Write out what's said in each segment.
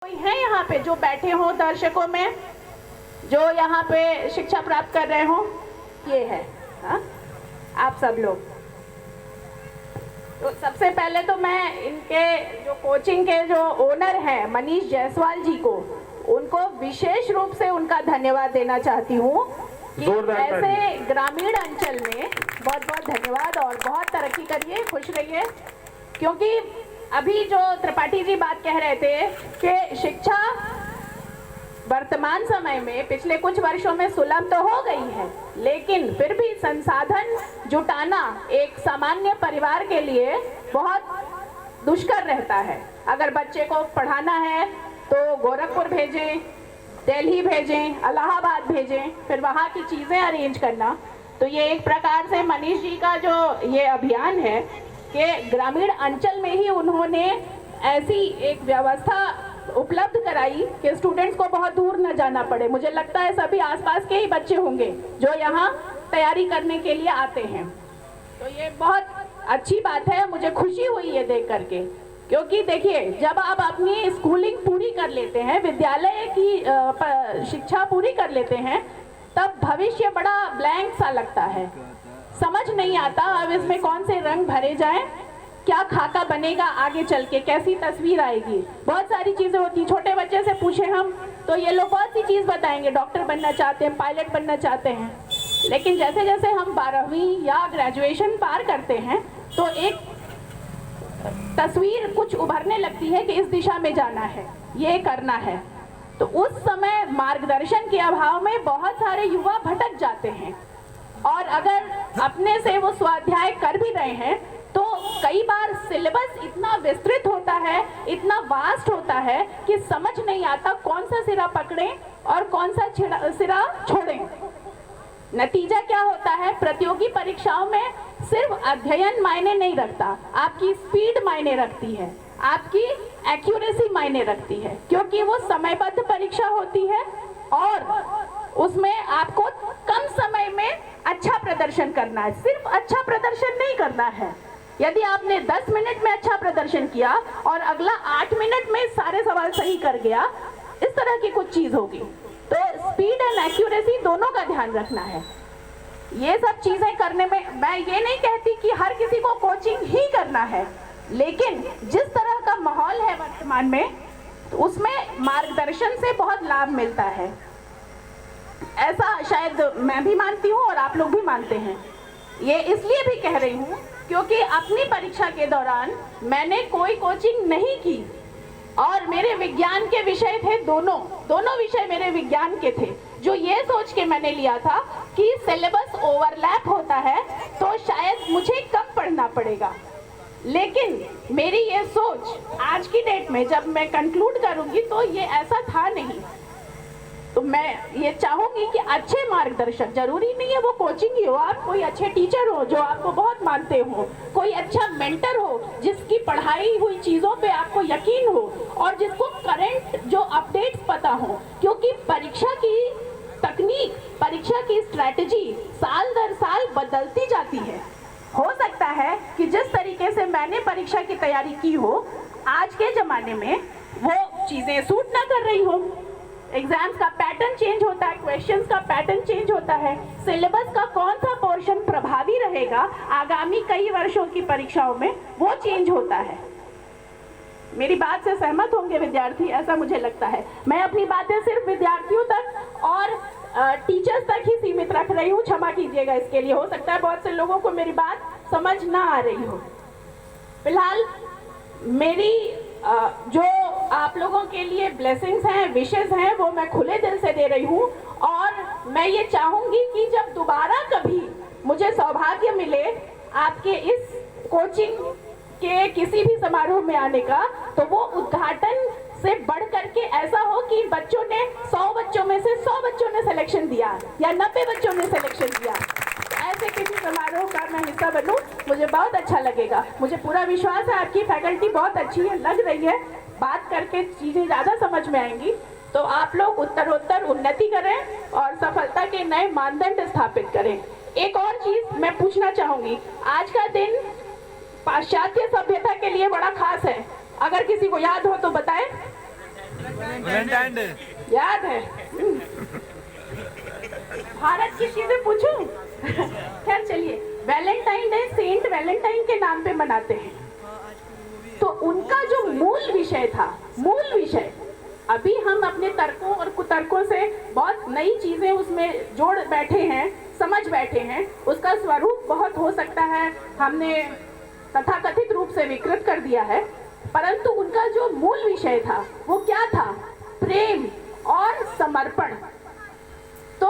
कोई है यहाँ पे जो बैठे हो दर्शकों में, जो यहाँ पे शिक्षा प्राप्त कर रहे हो? ये है आप सब लोग। तो सबसे पहले तो मैं इनके जो कोचिंग के जो ओनर हैं मनीष जायसवाल जी को, उनको विशेष रूप से उनका धन्यवाद देना चाहती हूँ कि ऐसे ग्रामीण अंचल में बहुत बहुत धन्यवाद और बहुत तरक्की करिए, खुश रहिए। क्योंकि अभी जो त्रिपाठी जी बात कह रहे थे कि शिक्षा वर्तमान समय में पिछले कुछ वर्षों में सुलभ तो हो गई है, लेकिन फिर भी संसाधन जुटाना एक सामान्य परिवार के लिए बहुत दुष्कर रहता है। अगर बच्चे को पढ़ाना है तो गोरखपुर भेजें, दिल्ली भेजें, इलाहाबाद भेजें, फिर वहाँ की चीज़ें अरेंज करना। तो ये एक प्रकार से मनीष जी का जो ये अभियान है कि ग्रामीण अंचल में ही उन्होंने ऐसी एक व्यवस्था उपलब्ध कराई कि स्टूडेंट्स को बहुत दूर न जाना पड़े। मुझे लगता है सभी आसपास के ही बच्चे होंगे जो यहाँ तैयारी करने के लिए आते हैं। तो ये बहुत अच्छी बात है, मुझे खुशी हुई ये देख करके। क्योंकि देखिए, जब आप अपनी स्कूलिंग पूरी कर लेते हैं, विद्यालय की शिक्षा पूरी कर लेते हैं, तब भविष्य बड़ा ब्लैंक सा लगता है, समझ नहीं आता अब इसमें कौन से रंग भरे जाएं, क्या खाका बनेगा आगे चल के, कैसी तस्वीर आएगी। बहुत सारी चीज़ें होती। छोटे बच्चे से पूछे हम तो ये लोग बहुत सी चीज़ बताएंगे, डॉक्टर बनना चाहते हैं, पायलट बनना चाहते हैं। लेकिन जैसे जैसे हम 12वीं या ग्रेजुएशन पार करते हैं तो एक तस्वीर कुछ उभरने लगती है कि इस दिशा में जाना है, ये करना है। तो उस समय मार्गदर्शन के अभाव में बहुत सारे युवा भटक जाते हैं, और अगर अपने से वो स्वाध्याय कर भी रहे हैं तो कई बार सिलेबस इतना विस्तृत होता है, इतना वास्ट होता है कि समझ नहीं आता कौन सा सिरा पकड़ें और कौन सा सिरा छोड़ें। नतीजा क्या होता है? प्रतियोगी परीक्षाओं में सिर्फ अध्ययन मायने नहीं रखता, आपकी स्पीड मायने रखती है, आपकी एक्यूरेसी मायने रखती है, क्योंकि वो समयबद्ध परीक्षा होती है और उसमें आपको कम समय में अच्छा प्रदर्शन करना है। सिर्फ अच्छा प्रदर्शन नहीं करना है। यदि आपने 10 मिनट में अच्छा प्रदर्शन किया और अगला 8 मिनट में सारे सवाल सही कर गया, इस तरह की कुछ चीज होगी। तो स्पीड एंड एक्यूरेसी दोनों का ध्यान रखना है। ये सब चीजें करने में मैं ये नहीं कहती कि हर किसी को कोचिंग ही करना है, लेकिन जिस तरह का माहौल है वर्तमान में, तो उसमें मार्गदर्शन से बहुत लाभ मिलता है। ऐसा शायद मैं भी मानती हूँ और आप लोग भी मानते हैं। ये इसलिए भी कह रही हूँ क्योंकि अपनी परीक्षा के दौरान मैंने कोई कोचिंग नहीं की और मेरे विज्ञान के विषय थे, दोनों विषय मेरे विज्ञान के थे, जो ये सोच के मैंने लिया था कि सिलेबस ओवरलैप होता है तो शायद मुझे कम पढ़ना पड़ेगा। लेकिन मेरी ये सोच आज की डेट में जब मैं कंक्लूड करूंगी तो ये ऐसा था नहीं। तो मैं ये चाहूंगी कि अच्छे मार्गदर्शक, जरूरी नहीं है वो कोचिंग ही हो, आप कोई अच्छे टीचर हो जो आपको बहुत मानते हो, कोई अच्छा मेंटर हो जिसकी पढ़ाई हुई चीज़ों पे आपको यकीन हो और जिसको करंट जो अपडेट्स पता हो। क्योंकि परीक्षा की तकनीक, परीक्षा की स्ट्रैटेजी साल दर साल बदलती जाती है। हो सकता है कि जिस तरीके से मैंने परीक्षा की तैयारी की हो, आज के ज़माने में वो चीज़ें सूट ना कर रही हो। एग्जाम्स का पैटर्न चेंज होता है, क्वेश्चंस का पैटर्न चेंज होता है, सिलेबस का कौन सा पोर्शन प्रभावी रहेगा आगामी कई वर्षों की परीक्षाओं में, वो चेंज होता है। मेरी बात से सहमत होंगे विद्यार्थी, ऐसा मुझे लगता है। मैं अपनी बातें सिर्फ विद्यार्थियों तक और टीचर्स तक ही सीमित रख रही हूँ, क्षमा कीजिएगा इसके लिए। हो सकता है बहुत से लोगों को मेरी बात समझ ना आ रही हो। फिलहाल मेरी जो आप लोगों के लिए ब्लेसिंग्स हैं, विशेस हैं, वो मैं खुले दिल से दे रही हूँ। और मैं ये चाहूँगी कि जब दोबारा कभी मुझे सौभाग्य मिले आपके इस कोचिंग के किसी भी समारोह में आने का, तो वो उद्घाटन से बढ़ करके ऐसा हो कि बच्चों ने 100 बच्चों में से 100 बच्चों ने सिलेक्शन दिया या 90 बच्चों ने सिलेक्शन दिया। ऐसे किसी समारोह का मैं हिस्सा बनूं, मुझे बहुत अच्छा लगेगा। मुझे पूरा विश्वास है आपकी फैकल्टी बहुत अच्छी है, लग रही है, बात करके चीज़ें ज़्यादा समझ में आएंगी। तो आप लोग उत्तरोत्तर उन्नति करें और सफलता के नए मानदंड स्थापित करें। एक और चीज़ मैं पूछना चाहूँगी, आज का दिन पाश्चात्य सभ्यता के लिए बड़ा खास है, अगर किसी को याद हो तो बताएं। वैलेंटाइन डे याद है। भारत की चीजें पूछूं? खैर चलिए, वैलेंटाइन डे सेंट वैलेंटाइन के नाम पे मनाते हैं। तो उनका जो मूल विषय था, मूल विषय, अभी हम अपने तर्कों और कुतर्कों से बहुत नई चीजें उसमें जोड़ बैठे हैं, समझ बैठे हैं, उसका स्वरूप बहुत हो सकता है हमने तथाकथित रूप से विकृत कर दिया है, परंतु उनका जो मूल विषय था वो क्या था? प्रेम और समर्पण। तो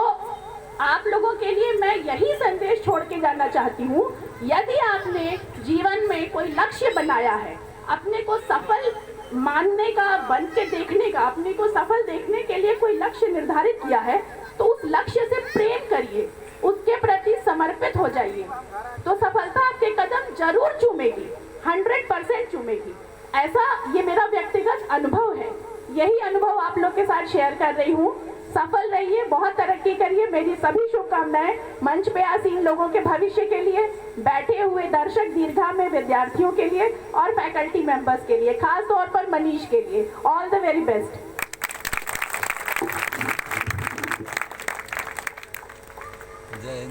आप लोगों के लिए मैं यही संदेश छोड़ के जाना चाहती हूँ, यदि आपने जीवन में कोई लक्ष्य बनाया है, अपने को सफल मानने का, बन के देखने का, अपने को सफल देखने के लिए कोई लक्ष्य निर्धारित किया है, तो उस लक्ष्य से प्रेम करिए, उसके प्रति समर्पित हो जाइए, तो सफलता आपके कदम जरूर चूमेगी, 100% चूमेगी। ऐसा ये मेरा व्यक्तिगत अनुभव है, यही अनुभव आप लोग के साथ शेयर कर रही हूँ। सफल रहिए, बहुत तरक्की करिए, मेरी सभी शुभकामनाएं मंच पे आसीन लोगों के भविष्य के लिए, बैठे हुए दर्शक दीर्घा में विद्यार्थियों के लिए और फैकल्टी मेंबर्स के लिए, खास तौर पर मनीष के लिए। All the very best. जय